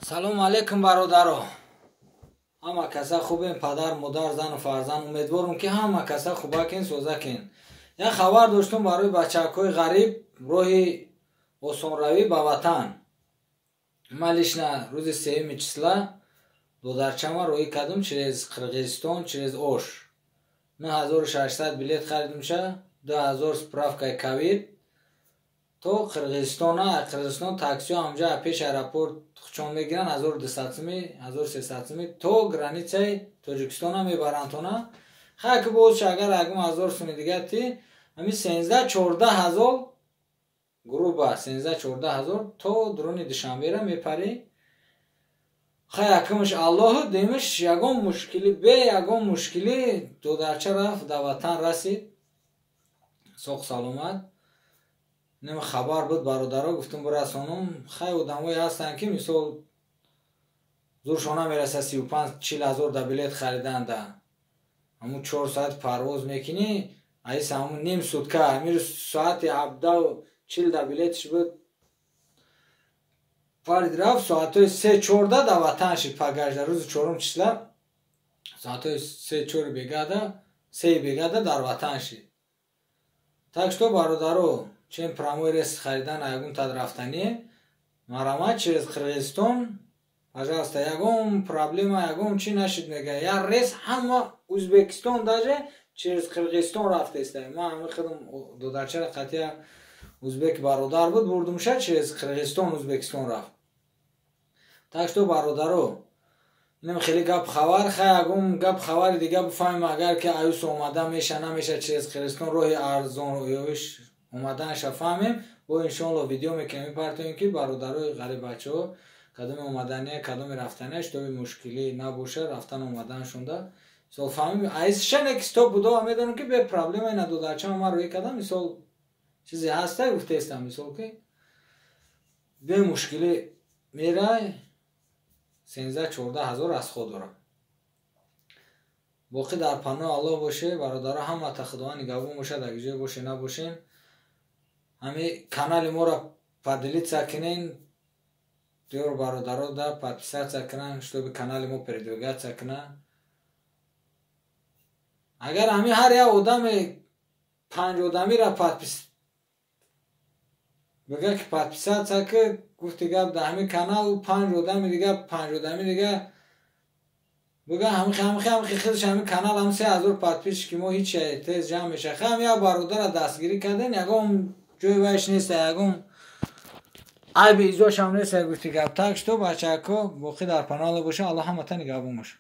салому алейкум бародаро. ҳама каса хубем, падар, модар, зану фарзанд. Умедворам ки ҳама каса хубакин, созакин. Як хабар доштум барои бачакҳои ғариб роҳи осонравӣ ба ватан. Ман лично рӯзи 3 числа додарчама роҳӣ кардум через Қирғизистон, через Ош. 9600 билет харидумша, 2000 справкаи ковид. То Қирғизистон таксиё ҳамҷа пеш аэропорт хучон мегиран 1200-1300 то границаи Тоҷикистона мебарантона. Хак боз агар агам 1000 сум дига ти ами 13-14 груба 13-14 то дрони Душанбера мепари. Хай акамш Аллоҳ демиш ягон мушкили бе ягон мушкили додарча рафт да ватан расид. Соғ саломат. Нема хабар буд бародаро гуфтум бурасонум. Хай одамои ҳастанд ки мисол зуршона мераса 35-40 ҳазор да билет хариданда. Аму 4 соат парвоз мекини, айса аму ним сутка, амир соати 17-40 да билетш буд. Фарид рафт соатои 3-4 да ватан шид пагажда рӯзи 4 числа. Соатои 3-4 бегада дар ватан шид. Так што бародаро, чем промой рейс харидан ягон тад рафтани марамат через Қирғизистон, пожалуйста, ягон проблема, ягон чи нашид мега. Я рейс ҳама Узбекистон даже через Қирғизистон рафтаистам. Ман ҳами худам додарчара қатия узбек бародар буд, бурдумша через Қирғизистон, Узбекистон рафт. Так што бародаро, нем хеле гап хабар, хай ягон гап хабари дига бифаҳмем агар ки аюс омада меша намеша через Қирғизистон роҳи арзон ёиш омаданша фаҳмем. Бо иншоалло видео мекунем партоем ки бародарои ғариб бачаҳо кадоми омадания, кадоми рафтания штоби мушкилӣ набоша рафтан омаданшонда. Мисол фаҳмем айсша не ки стоп будо медонам ки бе проблема ина додарчама ман роҳӣ кардам. Мисол чизе ҳаста гуфтаистам, мисол ки бе мушкилӣ мерай 13-14 ҳазор аз худ дорам. Боқӣ дар паноҳи Аллоҳ боше. Бародаро ҳамата худованд нигоҳбон бошад. Аги ҷое боше набошем, ҳами канали моро поделиться кунен. Диёр бародаро да подписаться кунан, штоби канали мо передвигаться кунан. Агар ҳами ҳар як одаме 5 одамира бага ки подписаться куд, гуфти гап да ҳами канал 5 одами дига 5 одами дига бага ҳами худш ҳами канал ҳам 3000 подписчик ки мо ҳеч тез ҷамъ меша. ҳам як бародара дастгирӣ карден, ягон ҷои вайш нест, ягон айби изошам нест. Гуфти гап. Так што бачаҳо боқӣ дар паноҳ Аллоҳ боша. Аллоҳ ҳамата нигоҳбон боша.